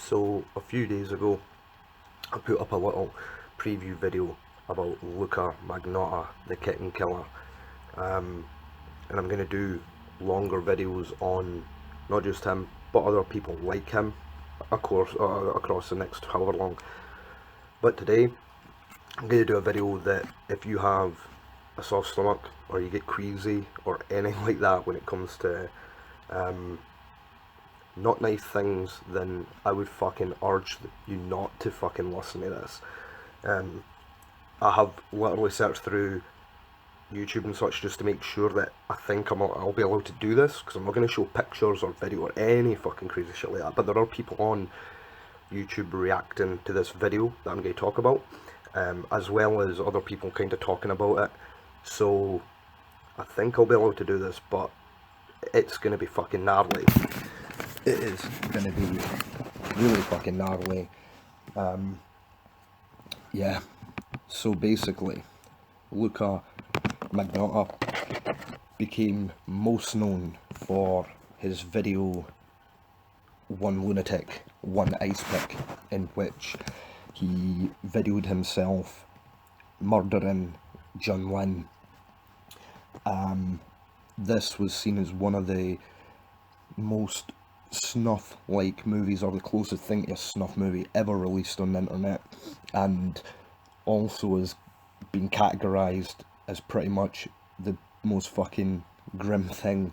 So a few days ago I put up a little preview video about Luka Magnotta, the kitten killer, and I'm going to do longer videos on not just him but other people like him, of course, across the next however long. But today I'm going to do a video that if you have a soft stomach or you get queasy or anything like that when it comes to not nice things, then I would fucking urge you not to fucking listen to this. I have literally searched through YouTube and such just to make sure that I think I'll be allowed to do this, because I'm not going to show pictures or video or any fucking crazy shit like that, but there are people on YouTube reacting to this video that I'm going to talk about, as well as other people kind of talking about it, so I think I'll be allowed to do this, but it's going to be fucking gnarly. It is going to be really fucking gnarly. Yeah, so basically, Luka Magnotta became most known for his video One Lunatic, One Ice Pick, in which he videoed himself murdering Jun Lin. This was seen as one of the most snuff-like movies, or the closest thing to a snuff movie ever released on the internet, and also has been categorised as pretty much the most fucking grim thing,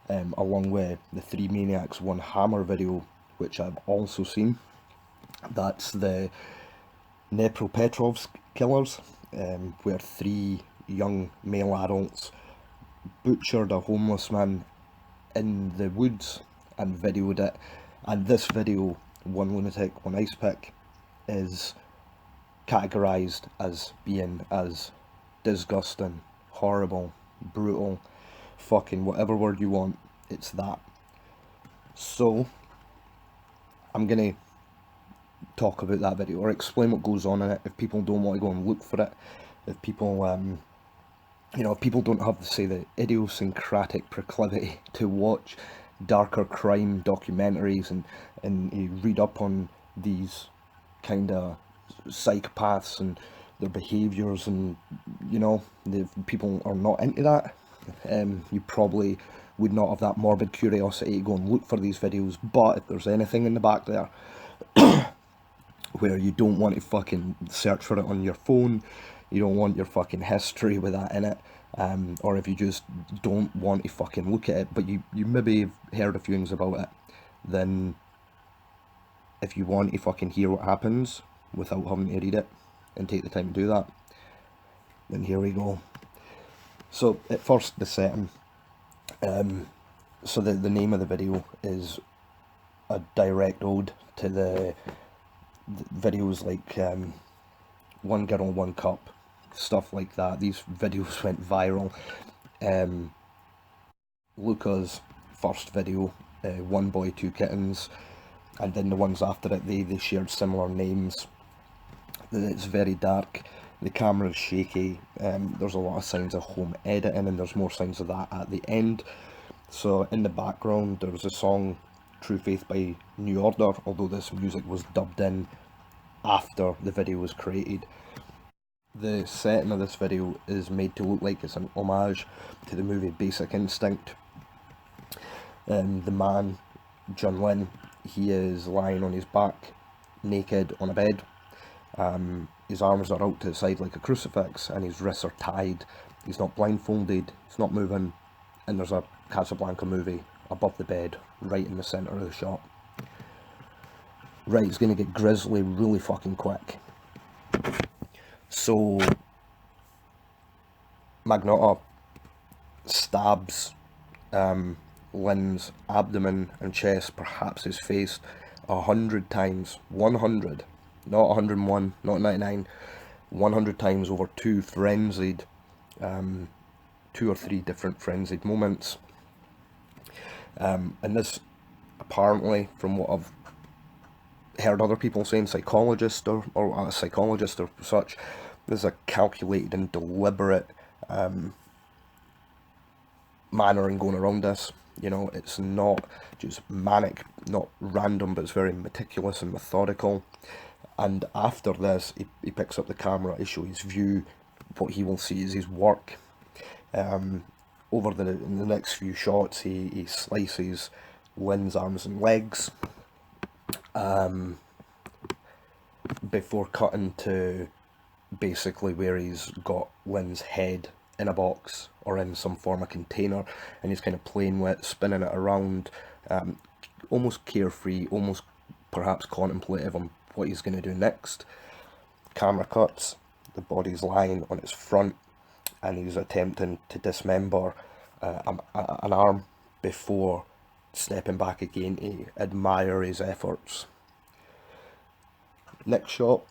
along with the Three Maniacs One Hammer video, which I've also seen. That's the Necrophilia killers, where three young male adults butchered a homeless man in the woods and videoed it. And this video, One Lunatic, One Ice Pick, is categorised as being as disgusting, horrible, brutal, fucking whatever word you want, it's that. So I'm gonna talk about that video, or explain what goes on in it, if people don't want to go and look for it, if people if people don't have, say, the idiosyncratic proclivity to watch darker crime documentaries and you read up on these kind of psychopaths and their behaviours, and the people are not into that, you probably would not have that morbid curiosity to go and look for these videos. But if there's anything in the back there where you don't want to fucking search for it on your phone, you don't want your fucking history with that in it, or if you just don't want to fucking look at it, but you maybe have heard a few things about it, then if you want to fucking hear what happens without having to read it and take the time to do that, then here we go. So at first, the setting, so the name of the video is a direct ode to the videos like One Girl, One Cup, stuff like that. These videos went viral. Luka's first video, One Boy, Two Kittens, and then the ones after it, they shared similar names. It's very dark, the camera's shaky, there's a lot of signs of home editing, and there's more signs of that at the end. So in the background there's a song, True Faith by New Order, although this music was dubbed in after the video was created. The setting of this video is made to look like it's an homage to the movie Basic Instinct. The man, Jun Lin, he is lying on his back, naked on a bed. His arms are out to the side like a crucifix, and his wrists are tied. He's not blindfolded, he's not moving, and there's a Casablanca movie above the bed, right in the centre of the shot. Right, it's going to get grisly really fucking quick. So Magnotta stabs Lin's abdomen and chest, perhaps his face, 100 times. 100, not 101, not 99, 100 times over two or three different frenzied moments. And this, apparently, from what I've heard other people saying, psychologists or a psychologist or such, there's a calculated and deliberate manner in going around this. You know, it's not just manic, not random, but it's very meticulous and methodical. And after this, he picks up the camera to show his view. What he will see is his work. In the next few shots, he slices Lynn's arms and legs, before cutting to basically where he's got Lynn's head in a box or in some form of container, and he's kind of playing with it, spinning it around, almost carefree, almost perhaps contemplative on what he's going to do next. Camera cuts, the body's lying on its front, and he's attempting to dismember an arm before stepping back again to admire his efforts. Next shot,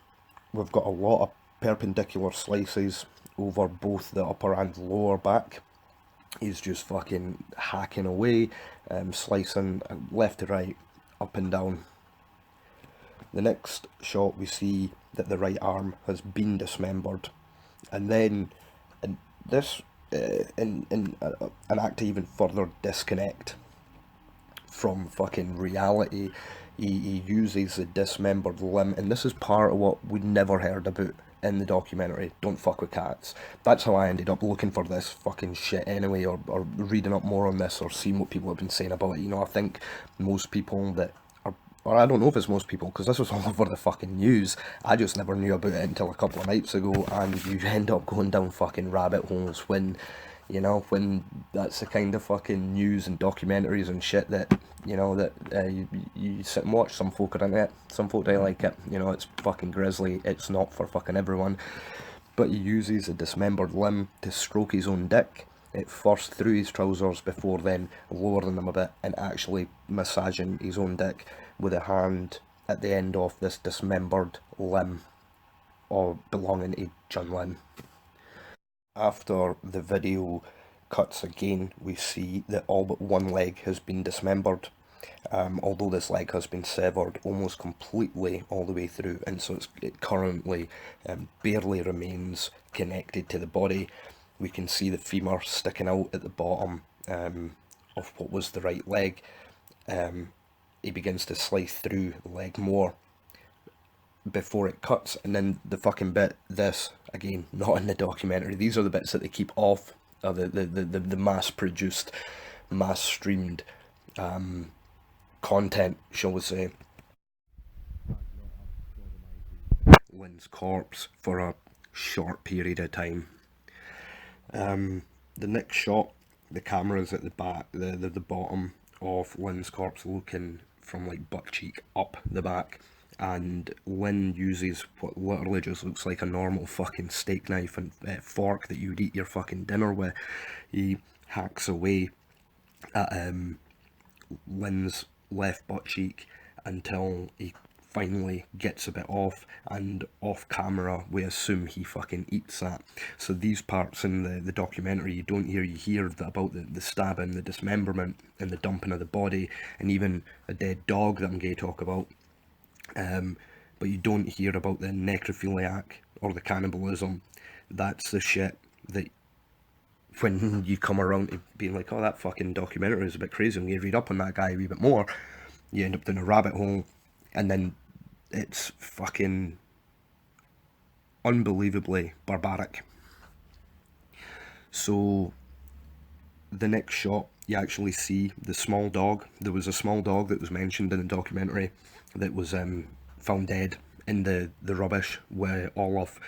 we've got a lot of perpendicular slices over both the upper and lower back. He's just fucking hacking away, slicing left to right, up and down. The next shot, we see that the right arm has been dismembered, and then in this, in an act to even further disconnect from fucking reality, he uses the dismembered limb, and this is part of what we never heard about in the documentary, Don't Fuck With Cats. That's how I ended up looking for this fucking shit anyway, or reading up more on this, or seeing what people have been saying about it. You know, I think most people that are, or I don't know if it's most people, because this was all over the fucking news, I just never knew about it until a couple of nights ago, and you end up going down fucking rabbit holes when, you know, when that's the kind of fucking news and documentaries and shit that, you know, that you sit and watch. Some folk are into it, some folk don't like it, you know, it's fucking grisly, it's not for fucking everyone. But he uses a dismembered limb to stroke his own dick, at first through his trousers before then lowering them a bit and actually massaging his own dick with a hand at the end of this dismembered limb, or belonging to Jun Lin. After the video cuts again, we see that all but one leg has been dismembered, although this leg has been severed almost completely all the way through, and so it currently barely remains connected to the body. We can see the femur sticking out at the bottom of what was the right leg. He begins to slice through the leg more before it cuts, and then the fucking bit, this again not in the documentary, these are the bits that they keep off, the mass produced, mass streamed content, shall we say. Lynn's corpse for a short period of time. The next shot, the camera's at the back, the bottom of Lynn's corpse, looking from like butt cheek up the back, and Lin uses what literally just looks like a normal fucking steak knife and fork that you'd eat your fucking dinner with. He hacks away at Lynn's left butt cheek until he finally gets a bit off, and off camera we assume he fucking eats that. So these parts in the documentary you don't hear. You hear about the stabbing, the dismemberment, and the dumping of the body, and even a dead dog that I'm going to talk about. But you don't hear about the necrophiliac or the cannibalism. That's the shit that when you come around to being like, oh, that fucking documentary is a bit crazy, and you read up on that guy a wee bit more, you end up down a rabbit hole, and then it's fucking unbelievably barbaric. So the next shot, you actually see the small dog. There was a small dog that was mentioned in the documentary that was found dead in the rubbish with all of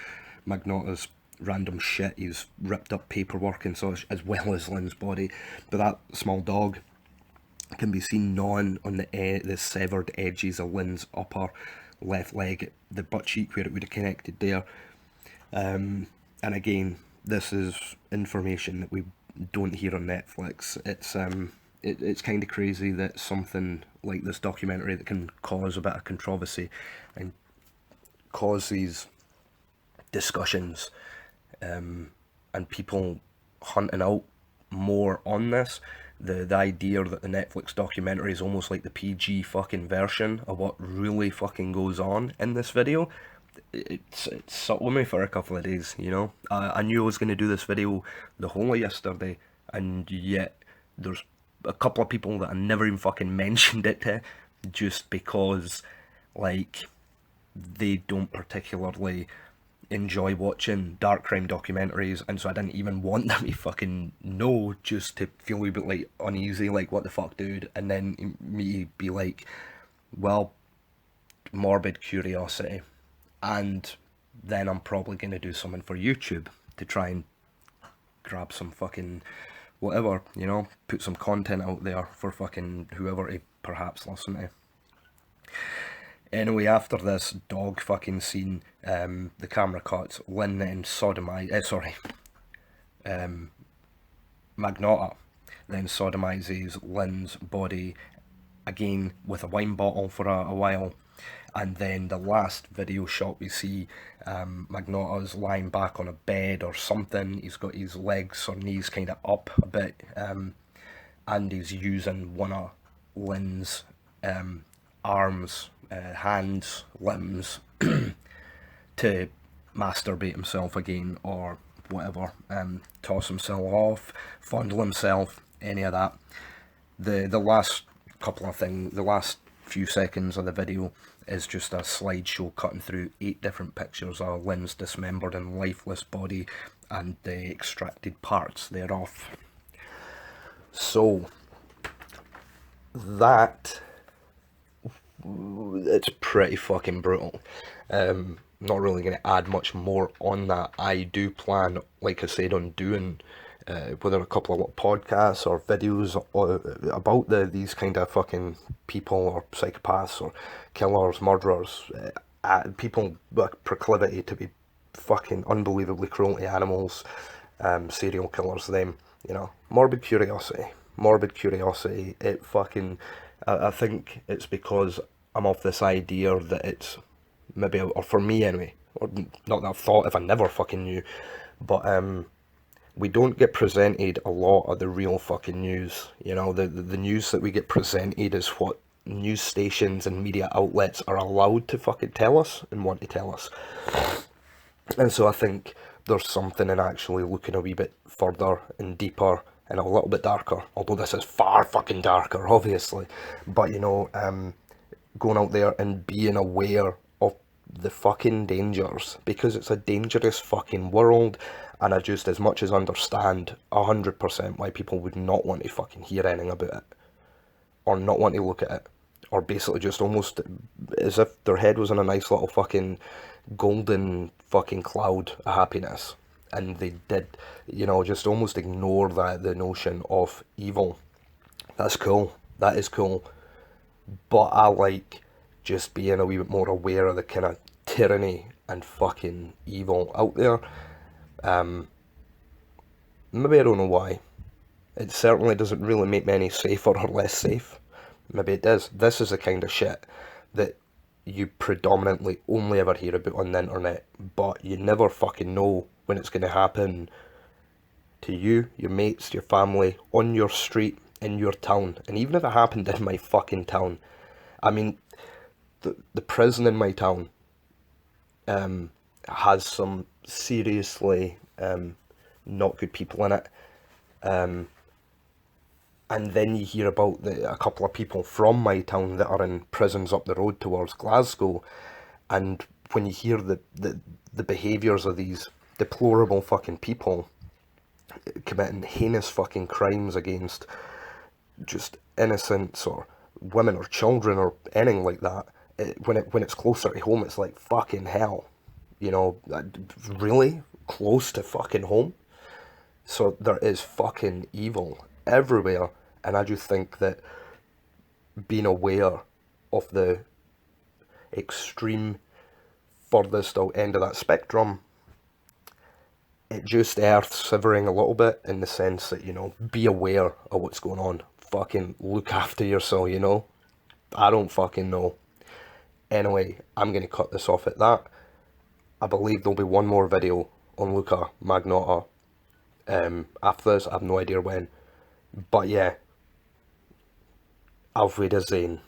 Magnotta's random shit. He's ripped up paperwork and such, as well as Lynn's body. But that small dog can be seen gnawing on the severed edges of Lynn's upper left leg, the butt cheek where it would have connected there. And again, this is information that we don't hear on Netflix. It's kind of crazy that something like this documentary that can cause a bit of controversy and cause these discussions, and people hunting out more on this. The idea that the Netflix documentary is almost like the PG fucking version of what really fucking goes on in this video, it sat with me for a couple of days, you know. I knew I was going to do this video the whole of yesterday, and yet there's a couple of people that I never even fucking mentioned it to, just because, like, they don't particularly enjoy watching dark crime documentaries, and so I didn't even want them to fucking know, just to feel a wee bit like uneasy, like what the fuck, dude, and then me be like, well, morbid curiosity, and then I'm probably gonna do something for YouTube to try and grab some fucking whatever, you know, put some content out there for fucking whoever to perhaps listen to. Anyway, after this dog fucking scene, the camera cuts. Lin then Magnotta then sodomizes Lin's body again with a wine bottle for a while. And then the last video shot we see, Magnotta's lying back on a bed or something. He's got his legs or knees kind of up a bit, and he's using one of Lin's arms, hands, limbs to masturbate himself again or whatever, toss himself off, fondle himself, any of that. The last the last few seconds of the video is just a slideshow cutting through 8 different pictures of Lin's dismembered and lifeless body and the extracted parts thereof. So that, it's pretty fucking brutal. Not really going to add much more on that. I do plan, like I said, on doing whether a couple of podcasts or videos about these kind of fucking people, or psychopaths or killers, murderers, people with proclivity to be fucking unbelievably cruel to animals, serial killers, them, you know, morbid curiosity. It fucking, I think it's because I'm of this idea that it's maybe, or for me anyway, or not that I've thought if I never fucking knew, but we don't get presented a lot of the real fucking news. You know, the news that we get presented is what news stations and media outlets are allowed to fucking tell us and want to tell us. And so I think there's something in actually looking a wee bit further and deeper and a little bit darker, although this is far fucking darker, obviously. But, you know, going out there and being aware of the fucking dangers, because it's a dangerous fucking world. And I just as much as understand 100% why people would not want to fucking hear anything about it, or not want to look at it, or basically just almost as if their head was in a nice little fucking golden fucking cloud of happiness, and they did, you know, just almost ignore the notion of evil. That's cool. That is cool. But I like just being a wee bit more aware of the kind of tyranny and fucking evil out there. Maybe I don't know why. It certainly doesn't really make me any safer or less safe. Maybe it does. This is the kind of shit that you predominantly only ever hear about on the internet, but you never fucking know when it's going to happen to you, your mates, your family, on your street, in your town. And even if it happened in my fucking town, I mean, the prison in my town has some seriously not good people in it, and then you hear about a couple of people from my town that are in prisons up the road towards Glasgow, and when you hear the behaviours of these deplorable fucking people committing heinous fucking crimes against just innocents or women or children or anything like that, when it's closer to home, it's like fucking hell. You know, really close to fucking home. So there is fucking evil everywhere, and I just think that being aware of the extreme furthest out end of that spectrum, it just earth severing a little bit, in the sense that, you know, be aware of what's going on. Fucking look after yourself, you know. I don't fucking know. Anyway, I'm going to cut this off at that. I believe there'll be one more video on Luka Magnotta after this. I have no idea when. But yeah, auf Wiedersehen.